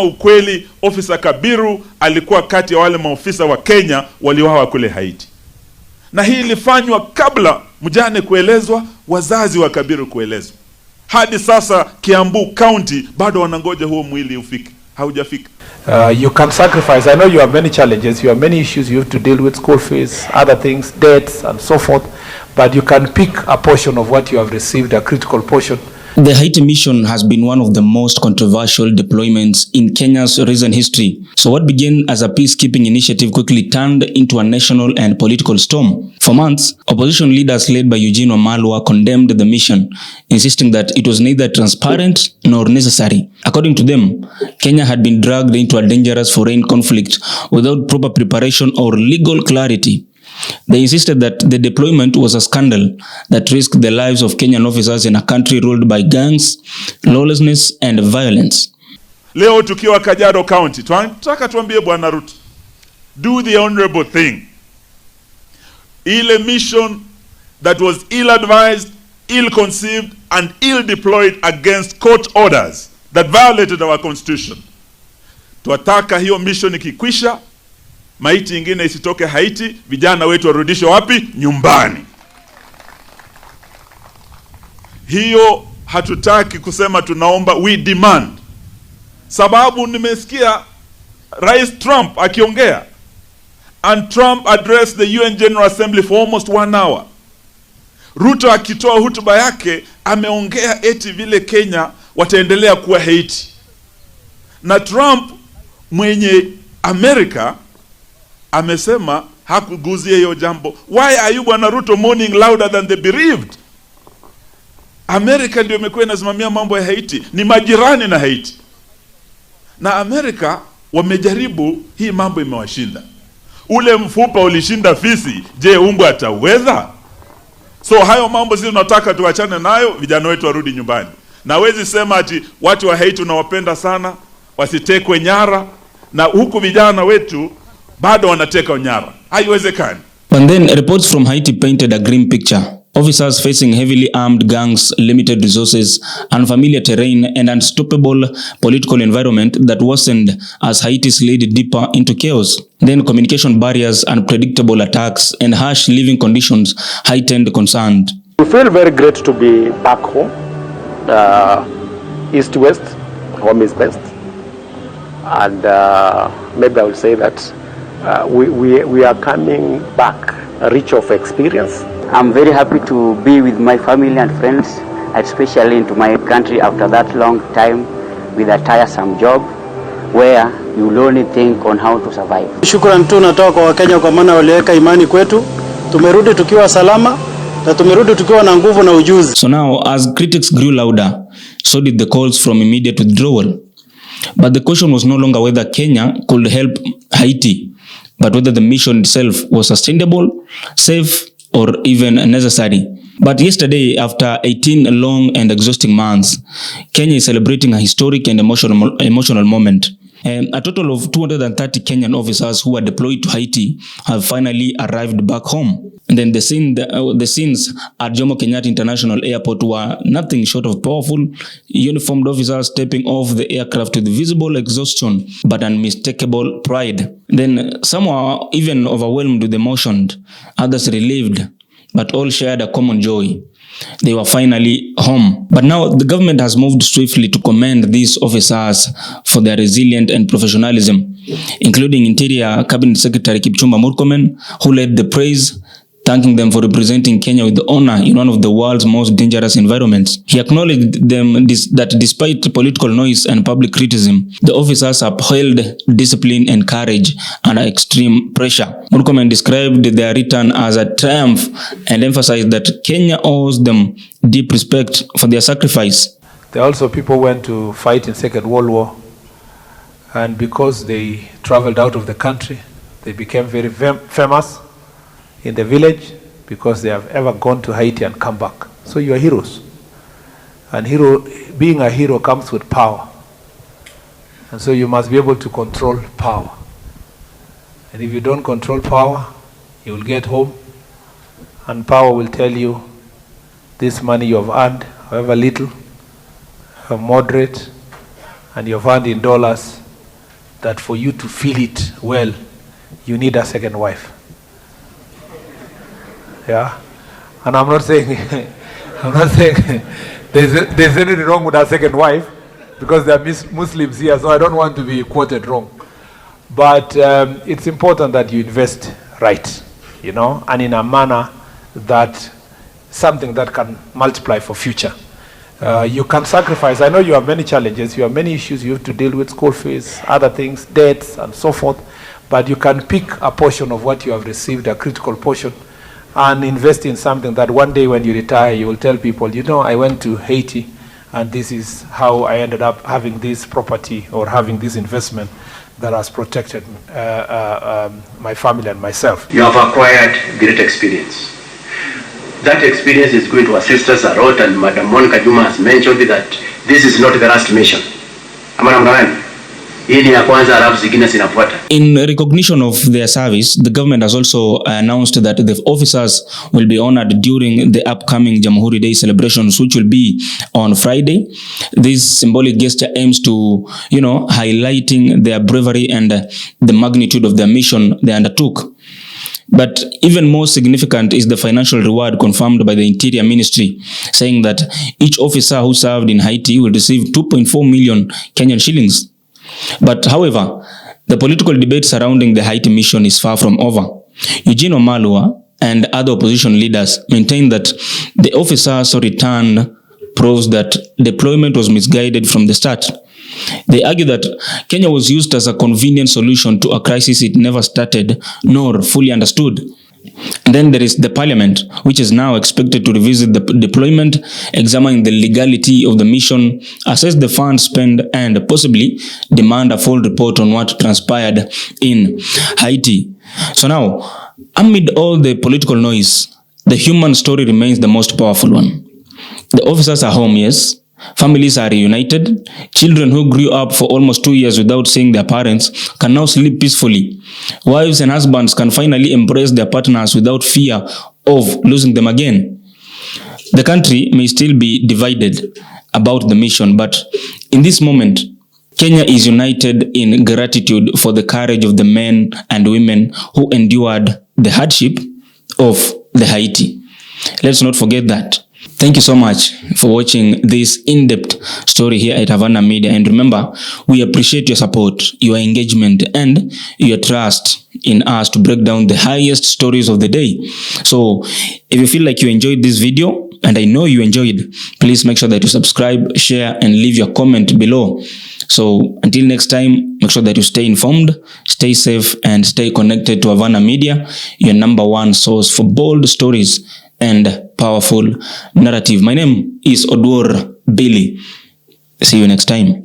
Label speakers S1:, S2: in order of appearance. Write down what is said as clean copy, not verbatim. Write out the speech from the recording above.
S1: Ukweli, ofisa Kabiru alikuwa kati ya wale maofisa wa Kenya waliouawa kule Haiti. Na hii ilifanywa kabla mjane kuelezwa, wazazi wa Kabiru kuelezwa. Hadi sasa Kiambu County bado wanangoja huo mwili ufike. Haujafika.
S2: You can sacrifice. I know you have many challenges, you have many issues you have to deal with, school fees, other things, debts and so forth, but you can pick a portion of what you have received, a critical portion.
S3: The Haiti mission has been one of the most controversial deployments in Kenya's recent history. So what began as a peacekeeping initiative quickly turned into a national and political storm. For months, opposition leaders led by Eugene Wamalwa condemned the mission, insisting that it was neither transparent nor necessary. According to them, Kenya had been dragged into a dangerous foreign conflict without proper preparation or legal clarity. They insisted that the deployment was a scandal that risked the lives of Kenyan officers in a country ruled by gangs, lawlessness and violence.
S1: Leo tukiwa Kajiado County, tunataka tuambie Bwana Ruto, do the honorable thing. Ile mission that was ill-advised, ill-conceived and ill-deployed against court orders that violated our constitution. Tuataka hiyo mission ikikwisha, maiti ingine isitoke Haiti, vijana wetu warudishwe wapi? Nyumbani. Hiyo hatutaki kusema tunaomba, we demand. Sababu nimesikia Rais Trump akiongea, and Trump addressed the UN General Assembly for almost 1 hour. Ruto akitoa hotuba yake ameongea eti vile Kenya wataendelea kuwa Haiti. Na Trump mwenye Amerika amesema hakuguzia hiyo jambo. Why are you Bwana Ruto mourning louder than the bereaved? Amerika ndio imekuwa inasimamia mambo ya Haiti, ni majirani na Haiti. Na Amerika wamejaribu, hii mambo imewashinda. Ule mfupa ulishinda fisi, je umbu ataweza? So hayo mambo sisi tunataka tuachane nayo, vijana wetu warudi nyumbani. Na wezi sema ati watu wa Haiti unawapenda sana, wasitekwe nyara, na huku vijana wetu bado wanateka nyara. Haiwezekani.
S3: But then reports from Haiti painted a grim picture. Officers facing heavily armed gangs, limited resources, unfamiliar terrain and unstoppable political environment that worsened as Haiti slid deeper into chaos. Then communication barriers, unpredictable attacks and harsh living conditions heightened concern.
S4: We feel very great to be back home. East to west, home is best. And maybe I will say that we are coming back rich of experience.
S5: I'm very happy to be with my family and friends, especially into my country after that long time with a tiresome job where you will only think on how to survive.
S6: Shukrani tu natoka kwa Wakenya kwa maana waliweka imani kwetu. Tumerudi tukiwa salama na tumerudi tukiwa na nguvu na ujuzi.
S3: So now as critics grew louder, so did the calls from immediate withdrawal. But the question was no longer whether Kenya could help Haiti, but whether the mission itself was sustainable, safe, or even necessary. But yesterday, after 18 long and exhausting months, Kenya is celebrating a historic and emotional moment. A total of 230 Kenyan officers who were deployed to Haiti have finally arrived back home. And then the scenes at Jomo Kenyatta International Airport were nothing short of powerful. Uniformed officers stepping off the aircraft with visible exhaustion but unmistakable pride. Then some were even overwhelmed with emotion, others relieved, but all shared a common joy. They were finally home. But now the government has moved swiftly to commend these officers for their resilience and professionalism, including Interior Cabinet Secretary Kipchumba Murkomen, who led the praise, thanking them for representing Kenya with honor in one of the world's most dangerous environments. He acknowledged them that despite political noise and public criticism, the officers upheld discipline and courage under extreme pressure. Murkomen described their return as a triumph and emphasized that Kenya owes them deep respect for their sacrifice.
S2: There are also people who went to fight in Second World War, and because they traveled out of the country, they became very famous in the village because they have ever gone to Haiti and come back. So you are heroes. And being a hero comes with power. And so you must be able to control power. And if you don't control power, you will get home and power will tell you this money you have earned, however little, moderate, and you have earned in dollars, that for you to feel it well, you need a second wife. Yeah, and I'm not saying there's anything wrong with a second wife, because there are Muslims here, so I don't want to be quoted wrong. But it's important that you invest right, you know, and in a manner that something that can multiply for future. You can sacrifice. I know you have many challenges, you have many issues you have to deal with, school fees, other things, debts, and so forth. But you can pick a portion of what you have received, a critical portion, and invest in something that one day when you retire, you will tell people, you know, I went to Haiti, and this is how I ended up having this property or having this investment that has protected my family and myself.
S7: You have acquired great experience. That experience is going to assist us a lot, and Madam Monica Juma has mentioned that this is not the last mission.
S3: In recognition of their service, the government has also announced that the officers will be honored during the upcoming Jamhuri Day celebrations, which will be on Friday. This symbolic gesture aims to, highlighting their bravery and the magnitude of their mission they undertook. But even more significant is the financial reward confirmed by the Interior Ministry, saying that each officer who served in Haiti will receive 2.4 million Kenyan shillings. But however, the political debate surrounding the Haiti mission is far from over. Eugene Wamalwa and other opposition leaders maintain that the officers' return proves that deployment was misguided from the start. They argue that Kenya was used as a convenient solution to a crisis it never started nor fully understood. And then there is the parliament, which is now expected to revisit the deployment, examine the legality of the mission, assess the funds spent, and possibly demand a full report on what transpired in Haiti. So now, amid all the political noise, the human story remains the most powerful one. The officers are home, yes. Families are reunited. Children who grew up for almost 2 years without seeing their parents can now sleep peacefully. Wives and husbands can finally embrace their partners without fear of losing them again. The country may still be divided about the mission, but in this moment, Kenya is united in gratitude for the courage of the men and women who endured the hardship of the Haiti. Let's not forget that. Thank you so much for watching this in-depth story here at Havana Media. And remember, we appreciate your support, your engagement, and your trust in us to break down the highest stories of the day. So if you feel like you enjoyed this video, and I know you enjoyed, please make sure that you subscribe, share, and leave your comment below. So until next time, make sure that you stay informed, stay safe, and stay connected to Havana Media, your #1 source for bold stories and powerful narrative. My name is Odwor Billy. See you next time.